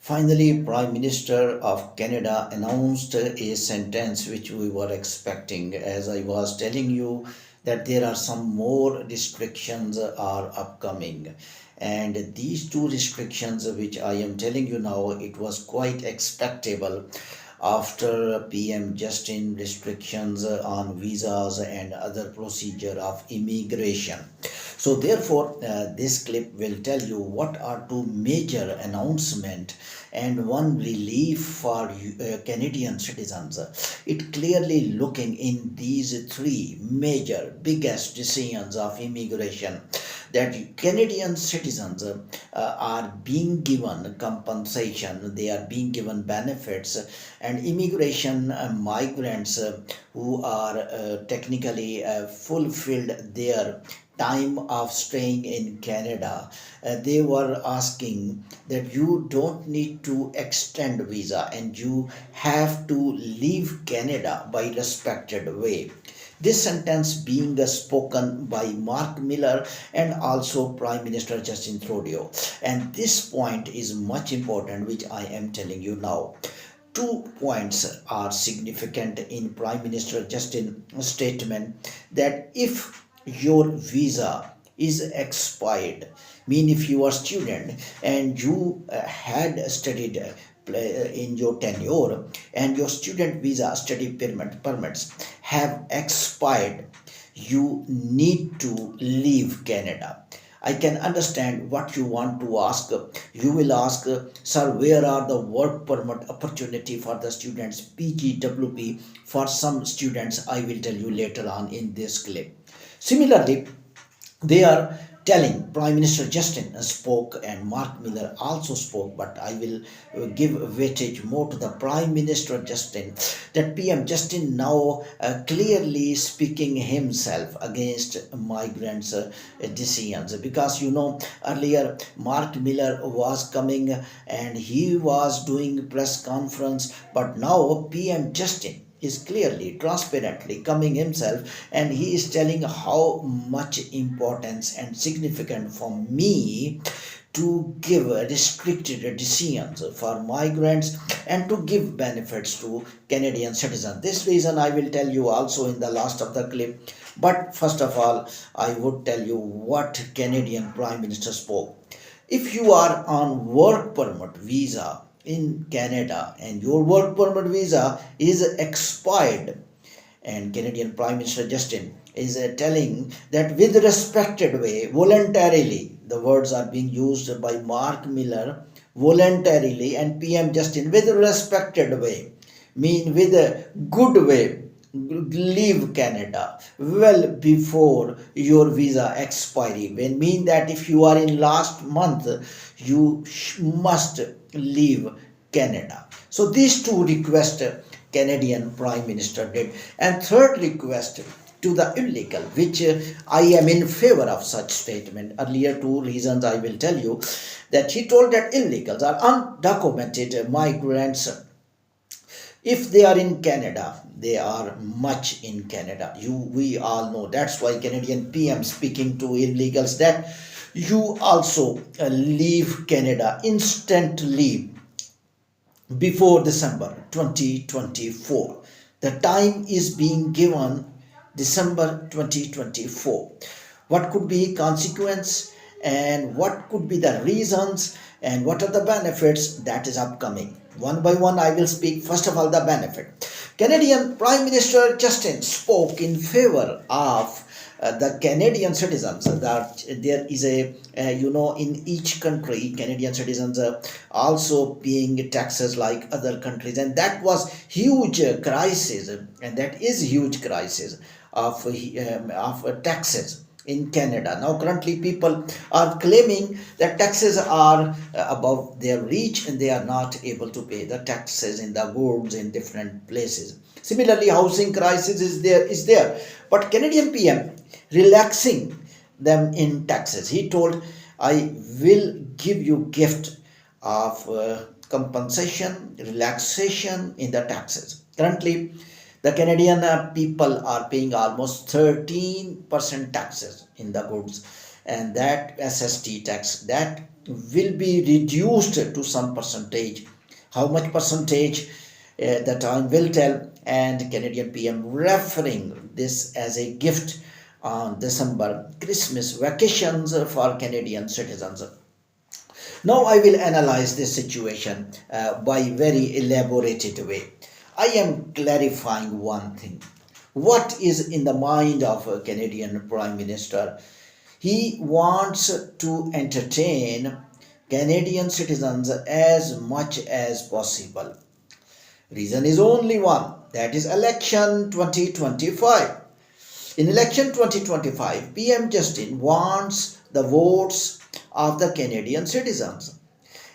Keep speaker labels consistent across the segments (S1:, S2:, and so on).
S1: Finally, Prime Minister of Canada announced a sentence which we were expecting. As I was telling you, that there are some more restrictions are upcoming. And these two restrictions which I am telling you now, it was quite expectable after PM Justin restrictions on visas and other procedure of immigration. So therefore, this clip will tell you what are two major announcement and one relief for Canadian citizens. It clearly looking in these three major biggest decisions of immigration that Canadian citizens are being given compensation, they are being given benefits, and immigration migrants who are technically fulfilled their time of staying in Canada, they were asking that you don't need to extend visa and you have to leave Canada by respected way. This sentence being spoken by Mark Miller and also Prime Minister Justin Trudeau. And this point is much important, which I am telling you now. 2 points are significant in Prime Minister Justin's statement that if your visa is expired, mean if you are student and you had studied in your tenure and your student visa study permits have expired, you need to leave Canada. I can understand what you want to ask. You will ask, sir, where are the work permit opportunity for the students, PGWP for some students? I will tell you later on in this clip. Similarly, they are telling Prime Minister Justin spoke and Mark Miller also spoke, but I will give weightage more to the Prime Minister Justin, that PM Justin now clearly speaking himself against migrants' decisions, because you know earlier Mark Miller was coming and he was doing press conference, but now PM Justin is clearly, transparently coming himself and he is telling how much importance and significant for me to give restricted decisions for migrants and to give benefits to Canadian citizens. This reason I will tell you also in the last of the clip. But first of all, I would tell you what Canadian Prime Minister spoke. If you are on work permit visa in Canada and your work permit visa is expired, and Canadian Prime Minister Justin is telling that with respected way, voluntarily, the words are being used by Mark Miller, voluntarily, and PM Justin with respected way, mean with a good way, leave Canada well before your visa expiry. When mean that if you are in last month, you must leave Canada. So these two requests Canadian Prime Minister did. And third request to the illegal, which I am in favor of such statement. Earlier two reasons I will tell you, that he told that illegals are undocumented migrants. If they are in Canada, they are much in Canada. We all know. That's why Canadian PM speaking to illegals that you also leave Canada instantly before December 2024. The time is being given December 2024. What could be consequence and what could be the reasons and what are the benefits, that is upcoming. One by one I will speak. First of all, the benefit. Canadian Prime Minister Justin spoke in favor of the Canadian citizens, that there is a in each country Canadian citizens also paying taxes like other countries, and that was huge crisis, and that is huge crisis of taxes in Canada. Now currently people are claiming that taxes are above their reach and they are not able to pay the taxes in the goods in different places. Similarly, housing crisis is there. But Canadian PM relaxing them in taxes. He told, I will give you gift of compensation, relaxation in the taxes. Currently, the Canadian people are paying almost 13% taxes in the goods, and that SST tax, that will be reduced to some percentage. How much percentage? The time will tell. And Canadian PM referring this as a gift on December Christmas vacations for Canadian citizens. Now I will analyze this situation by very elaborated way. I am clarifying one thing. What is in the mind of a Canadian Prime Minister? He wants to entertain Canadian citizens as much as possible. Reason is only one, that is election 2025. In election 2025, PM Justin wants the votes of the Canadian citizens.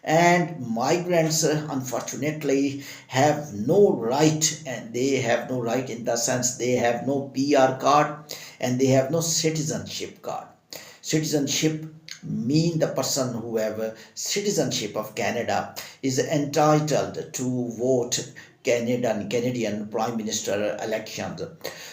S1: And migrants, unfortunately, have no right, and they have no right in the sense they have no PR card and they have no citizenship card. Citizenship mean the person who have a citizenship of Canada is entitled to vote Canadian Prime Minister elections.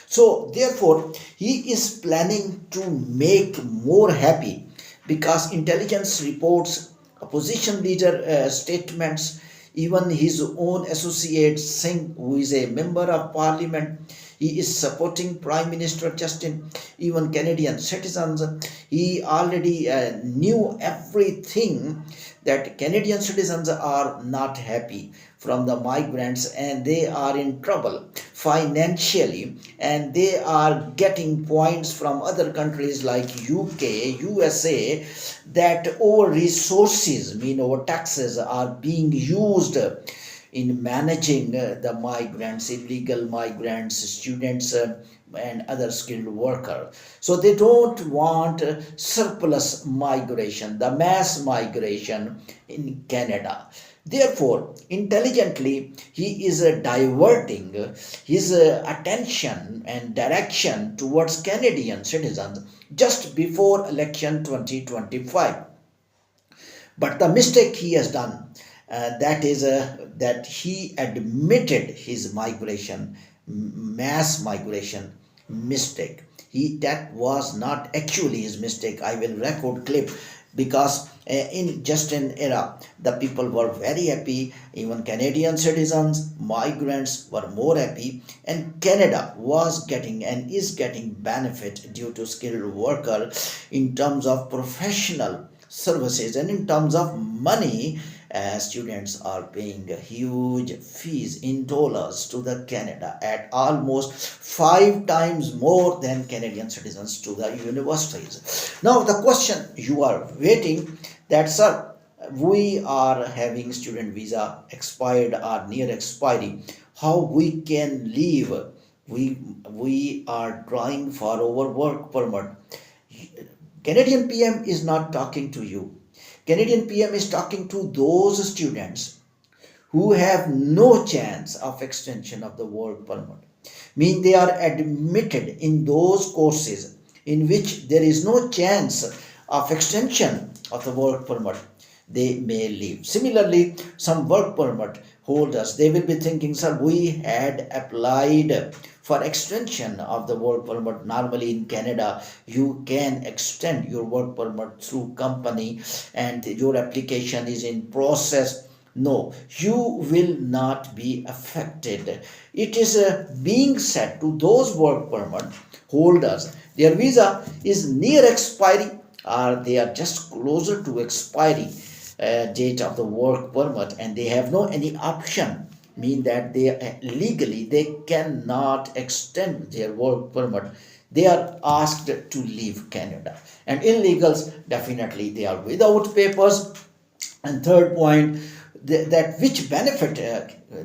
S1: So therefore, he is planning to make more happy, because intelligence reports, opposition leader statements, even his own associate Singh, who is a member of parliament, he is supporting Prime Minister Justin, even Canadian citizens. He already knew everything, that Canadian citizens are not happy from the migrants and they are in trouble financially, and they are getting points from other countries like UK, USA, that our resources, mean our taxes, are being used in managing the migrants, illegal migrants, students, and other skilled workers. So they don't want surplus migration, the mass migration in Canada. Therefore, intelligently, he is diverting his attention and direction towards Canadian citizens just before election 2025. But the mistake he has done, that is that he admitted his migration, mass migration mistake. That was not actually his mistake. I will record clip, because in just an era the people were very happy, even Canadian citizens, migrants were more happy, and Canada was getting and is getting benefit due to skilled worker in terms of professional services, and in terms of money. Students are paying huge fees in dollars to the Canada, at almost 5 times more than Canadian citizens to the universities. Now the question you are waiting, that sir, we are having student visa expired or near expiry, how we can leave? We are trying for our work permit. Canadian PM is not talking to you. Canadian PM is talking to those students who have no chance of extension of the work permit. Mean they are admitted in those courses in which there is no chance of extension of the work permit. They may leave. Similarly, some work permit holders, they will be thinking, sir, we had applied for extension of the work permit. Normally in Canada, you can extend your work permit through company and your application is in process. No, you will not be affected. It is being said to those work permit holders, their visa is near expiry or they are just closer to expiry date of the work permit, and they have no any option, mean that they legally they cannot extend their work permit. They are asked to leave Canada. And illegals, definitely they are without papers. And third point, that which benefit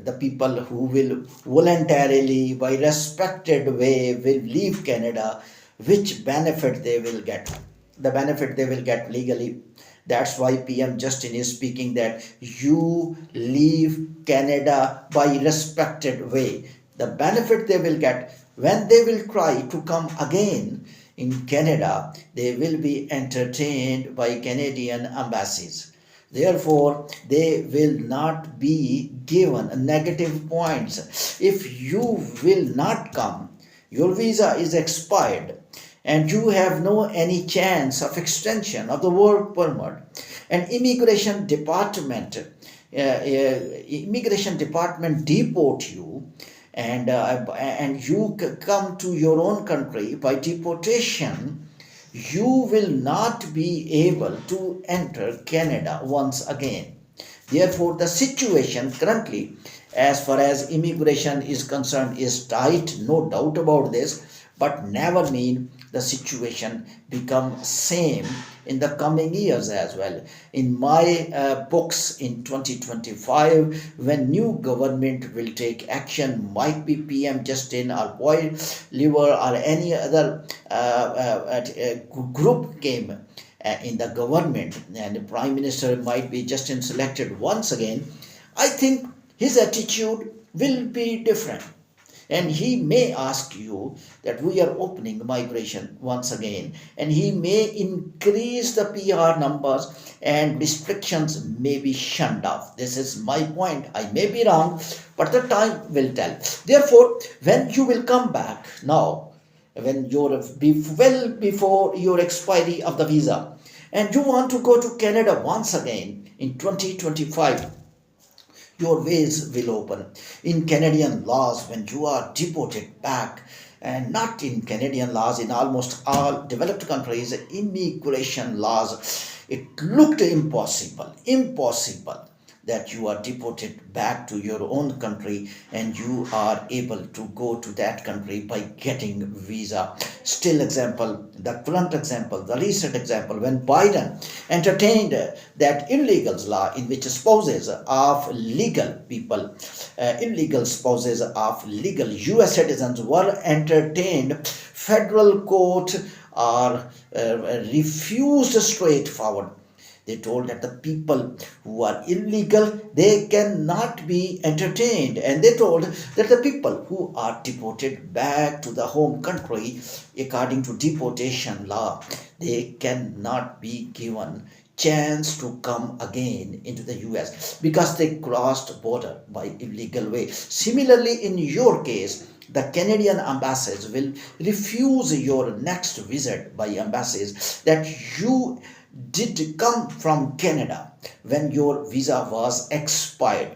S1: the people who will voluntarily by respected way will leave Canada, which benefit they will get? The benefit they will get legally. That's why PM Justin is speaking that you leave Canada by respected way. The benefit they will get, when they will try to come again in Canada, they will be entertained by Canadian embassies. Therefore, they will not be given negative points. If you will not come, your visa is expired and you have no any chance of extension of the work permit, and immigration department deport you, and you come to your own country by deportation, you will not be able to enter Canada once again. Therefore, the situation currently, as far as immigration is concerned, is tight, no doubt about this, but never mean the situation become same in the coming years as well. In my books, in 2025, when new government will take action, might be PM Justin or Boy Liver or any other group came in the government, and the prime minister might be Justin selected once again, I think his attitude will be different, and he may ask you that we are opening migration once again, and he may increase the PR numbers, and restrictions may be shunned off. This is my point. I may be wrong, but the time will tell. Therefore, when you will come back now, when you're well before your expiry of the visa, and you want to go to Canada once again in 2025, your ways will open. In Canadian laws, when you are deported back, and not in Canadian laws, in almost all developed countries, immigration laws, it looked impossible that you are deported back to your own country and you are able to go to that country by getting visa. Still example, the current example, the recent example, when Biden entertained that illegals law in which spouses of legal people, illegal spouses of legal US citizens were entertained, federal court are refused straightforward. They told that the people who are illegal, they cannot be entertained. And they told that the people who are deported back to the home country, according to deportation law, they cannot be given chance to come again into the US because they crossed border by illegal way. Similarly, in your case, the Canadian embassies will refuse your next visit by embassies that you did come from Canada when your visa was expired.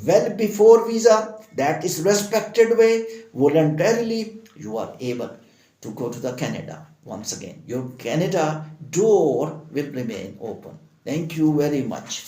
S1: Well before visa, that is respected way, voluntarily you are able to go to the Canada once again. Your Canada door will remain open. Thank you very much.